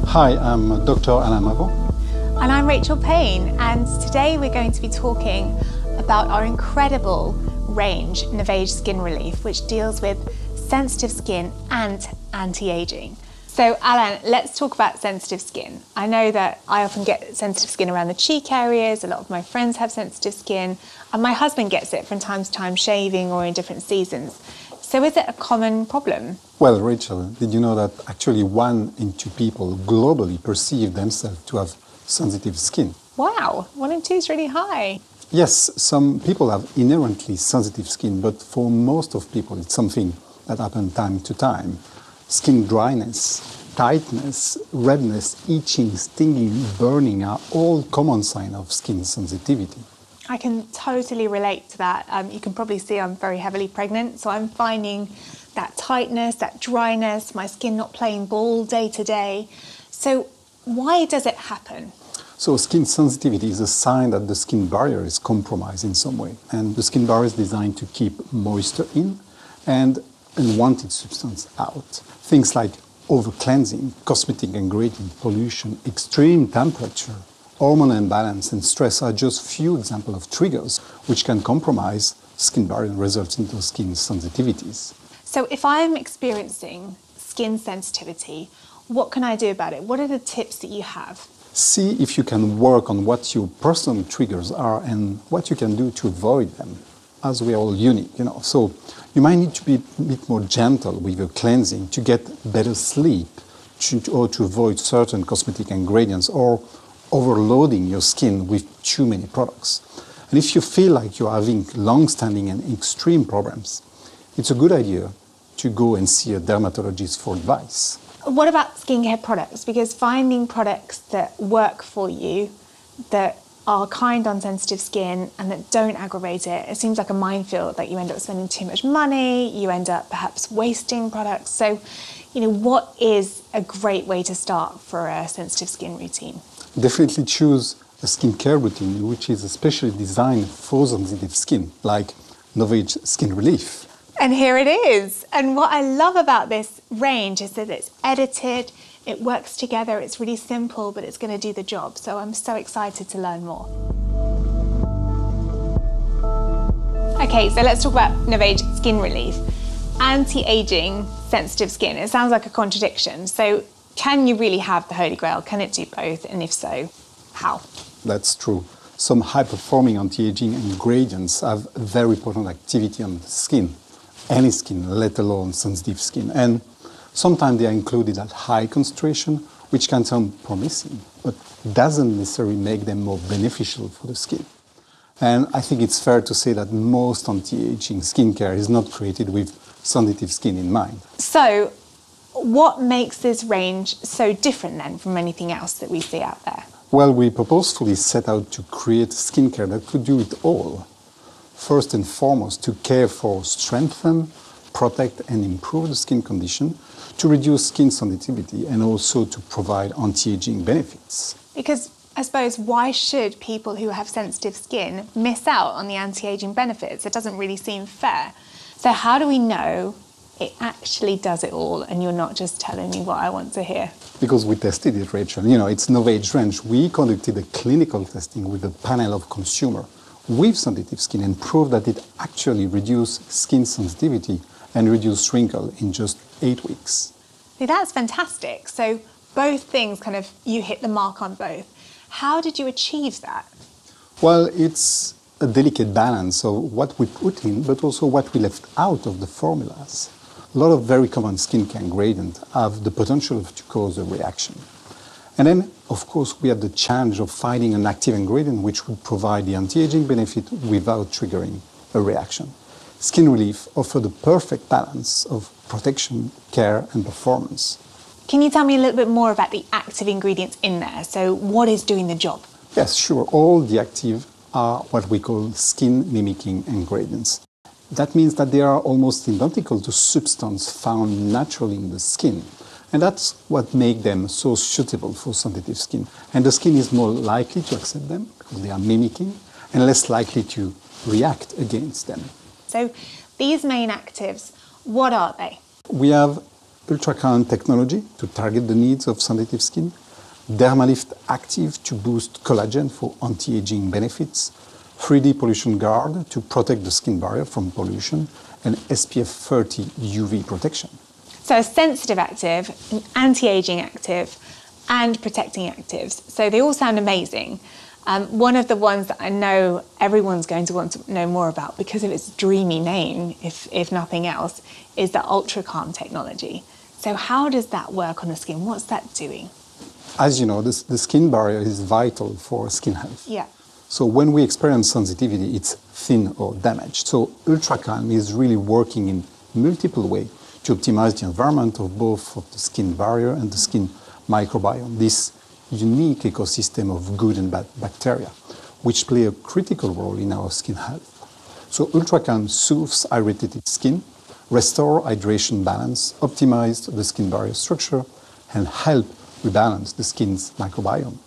Hi, I'm Dr. Alain Mavon. And I'm Rachael Payne, and today we're going to be talking about our incredible range, NovAge Skinrelief, which deals with sensitive skin and anti-aging. So Alain, let's talk about sensitive skin. I know that I often get sensitive skin around the cheek areas, a lot of my friends have sensitive skin, and my husband gets it from time to time shaving or in different seasons. So is it a common problem? Well, Rachel, did you know that actually 1 in 2 people globally perceive themselves to have sensitive skin? Wow, 1 in 2 is really high. Yes, some people have inherently sensitive skin, but for most of people it's something that happens time to time. Skin dryness, tightness, redness, itching, stinging, burning are all common signs of skin sensitivity. I can totally relate to that. You can probably see I'm very heavily pregnant, so I'm finding that tightness, that dryness, my skin not playing ball day to day. So why does it happen? So skin sensitivity is a sign that the skin barrier is compromised in some way. And the skin barrier is designed to keep moisture in and unwanted substance out. Things like over-cleansing, cosmetic ingredient, pollution, extreme temperature, hormone imbalance and stress are just few examples of triggers which can compromise skin barrier and result into skin sensitivities. So if I'm experiencing skin sensitivity, what can I do about it? What are the tips that you have? See if you can work on what your personal triggers are and what you can do to avoid them, as we are all unique, So you might need to be a bit more gentle with your cleansing to get better sleep or to avoid certain cosmetic ingredients or overloading your skin with too many products. And if you feel like you're having long-standing and extreme problems, it's a good idea to go and see a dermatologist for advice. What about skincare products? Because finding products that work for you, that are kind on sensitive skin and that don't aggravate it, it seems like a minefield, that you end up spending too much money, you end up perhaps wasting products. So, what is a great way to start for a sensitive skin routine? Definitely choose a skincare routine which is especially designed for sensitive skin, like NovAge Skinrelief. And here it is. And what I love about this range is that it's edited, it works together, it's really simple, but it's going to do the job. So I'm so excited to learn more. Okay, so let's talk about NovAge Skinrelief. Anti-aging sensitive skin. It sounds like a contradiction. So can you really have the Holy Grail? Can it do both? And if so, how? That's true. Some high-performing anti-aging ingredients have very potent activity on the skin, any skin, let alone sensitive skin. And sometimes they are included at high concentration, which can sound promising, but doesn't necessarily make them more beneficial for the skin. And I think it's fair to say that most anti-aging skincare is not created with sensitive skin in mind. So, what makes this range so different then from anything else that we see out there? Well, we purposefully set out to create skincare that could do it all. First and foremost, to care for, strengthen, protect and improve the skin condition, to reduce skin sensitivity and also to provide anti-aging benefits. Because I suppose, why should people who have sensitive skin miss out on the anti-aging benefits? It doesn't really seem fair. So how do we know it actually does it all and you're not just telling me what I want to hear? Because we tested it, Rachel. It's NovAge range. We conducted a clinical testing with a panel of consumers with sensitive skin and proved that it actually reduced skin sensitivity and reduced wrinkle in just 8 weeks. See, that's fantastic. So both things you hit the mark on both. How did you achieve that? Well, it's a delicate balance of what we put in, but also what we left out of the formulas. A lot of very common skincare ingredients have the potential to cause a reaction. And then, of course, we have the challenge of finding an active ingredient which would provide the anti-aging benefit without triggering a reaction. Skinrelief offers the perfect balance of protection, care, and performance. Can you tell me a little bit more about the active ingredients in there? So what is doing the job? Yes, sure. All the active are what we call skin-mimicking ingredients. That means that they are almost identical to substances found naturally in the skin. And that's what makes them so suitable for sensitive skin. And the skin is more likely to accept them because they are mimicking and less likely to react against them. So these main actives, what are they? We have ultra-current technology to target the needs of sensitive skin, Dermalift Active to boost collagen for anti-aging benefits, 3D Pollution Guard to protect the skin barrier from pollution, and SPF 30 UV protection. So a sensitive active, an anti-aging active, and protecting actives. So they all sound amazing. One of the ones that I know everyone's going to want to know more about because of its dreamy name, if nothing else, is the ultra calm technology. So how does that work on the skin? What's that doing? As you know, the skin barrier is vital for skin health. Yeah. So when we experience sensitivity, it's thin or damaged. So ultra calm is really working in multiple ways to optimize the environment of both of the skin barrier and the skin microbiome. This unique ecosystem of good and bad bacteria, which play a critical role in our skin health. So UltraCalm soothes irritated skin, restore hydration balance, optimize the skin barrier structure, and help rebalance the skin's microbiome.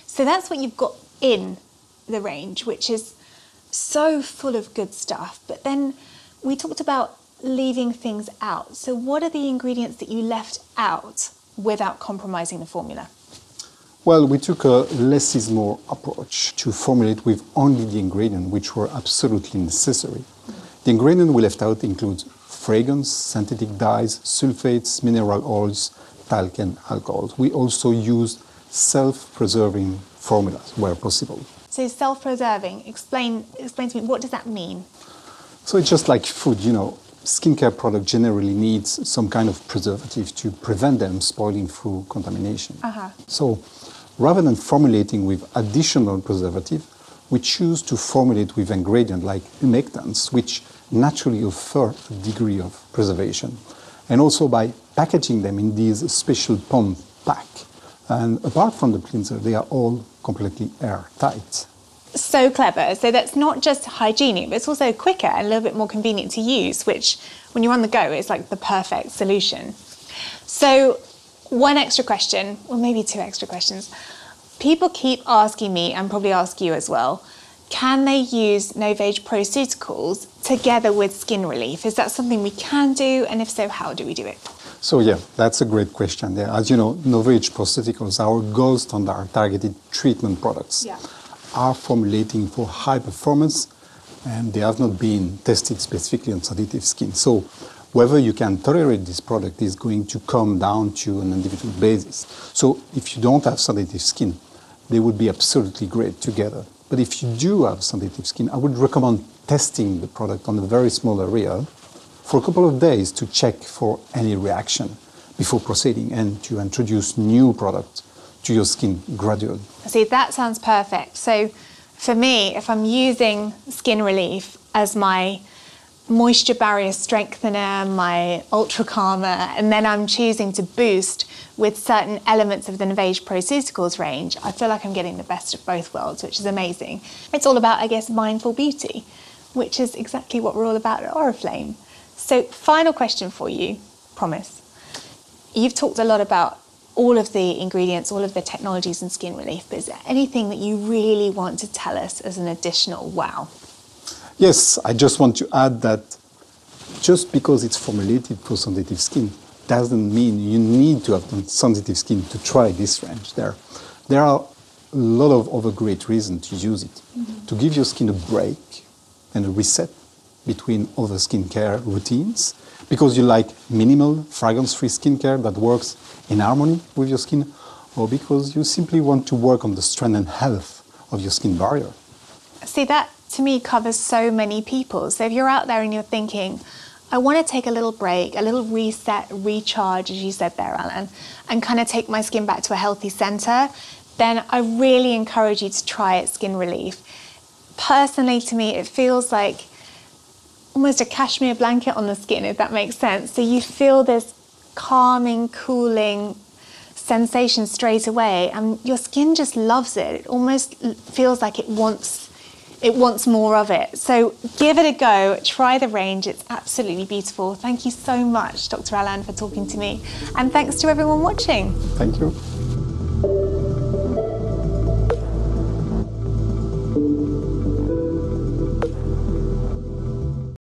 So that's what you've got in the range, which is so full of good stuff. But then we talked about leaving things out. So what are the ingredients that you left out without compromising the formula? Well, we took a less is more approach to formulate with only the ingredients which were absolutely necessary. The ingredients we left out include fragrance, synthetic dyes, sulfates, mineral oils, talc and alcohols. We also used self-preserving formulas where possible. So self-preserving, explain to me, what does that mean? So it's just like food, you know, skincare product generally needs some kind of preservative to prevent them spoiling through contamination. So rather than formulating with additional preservative, we choose to formulate with ingredients like humectants, which naturally offer a degree of preservation. And also by packaging them in these special pump pack. And apart from the cleanser, they are all completely airtight. So clever. So that's not just hygienic, but it's also quicker and a little bit more convenient to use, which when you're on the go, is like the perfect solution. So one extra question, or maybe two extra questions. People keep asking me, and probably ask you as well, can they use NovAge Proceuticals together with skin relief? Is that something we can do? And if so, how do we do it? So yeah, that's a great question there. As you know, NovAge Proceuticals, our gold standard targeted treatment products, are formulating for high performance, and they have not been tested specifically on sensitive skin. So whether you can tolerate this product is going to come down to an individual basis. So if you don't have sensitive skin, they would be absolutely great together. But if you do have sensitive skin, I would recommend testing the product on a very small area for a couple of days to check for any reaction before proceeding and to introduce new products to your skin gradually. See, that sounds perfect. So for me, if I'm using Skin Relief as my moisture barrier strengthener, my ultra calmer, and then I'm choosing to boost with certain elements of the NovAge Proceuticals range, I feel like I'm getting the best of both worlds, which is amazing. It's all about, I guess, mindful beauty, which is exactly what we're all about at Oriflame. So final question for you, promise. You've talked a lot about all of the ingredients, all of the technologies in Skin Relief, but is there anything that you really want to tell us as an additional wow? Yes, I just want to add that just because it's formulated for sensitive skin doesn't mean you need to have sensitive skin to try this range. There are a lot of other great reasons to use it. To give your skin a break and a reset between other skincare routines, because you like minimal, fragrance-free skincare that works in harmony with your skin, or because you simply want to work on the strength and health of your skin barrier. See, that to me covers so many people. So if you're out there and you're thinking, I want to take a little break, a little reset, recharge, as you said there, Alain, and kind of take my skin back to a healthy center, then I really encourage you to try it, Skin Relief. Personally, to me, it feels like almost a cashmere blanket on the skin, if that makes sense. So you feel this calming, cooling sensation straight away, and your skin just loves it. It almost feels like it wants more of it. So give it a go, try the range, it's absolutely beautiful. Thank you so much, Dr. Alain, for talking to me. And thanks to everyone watching. Thank you.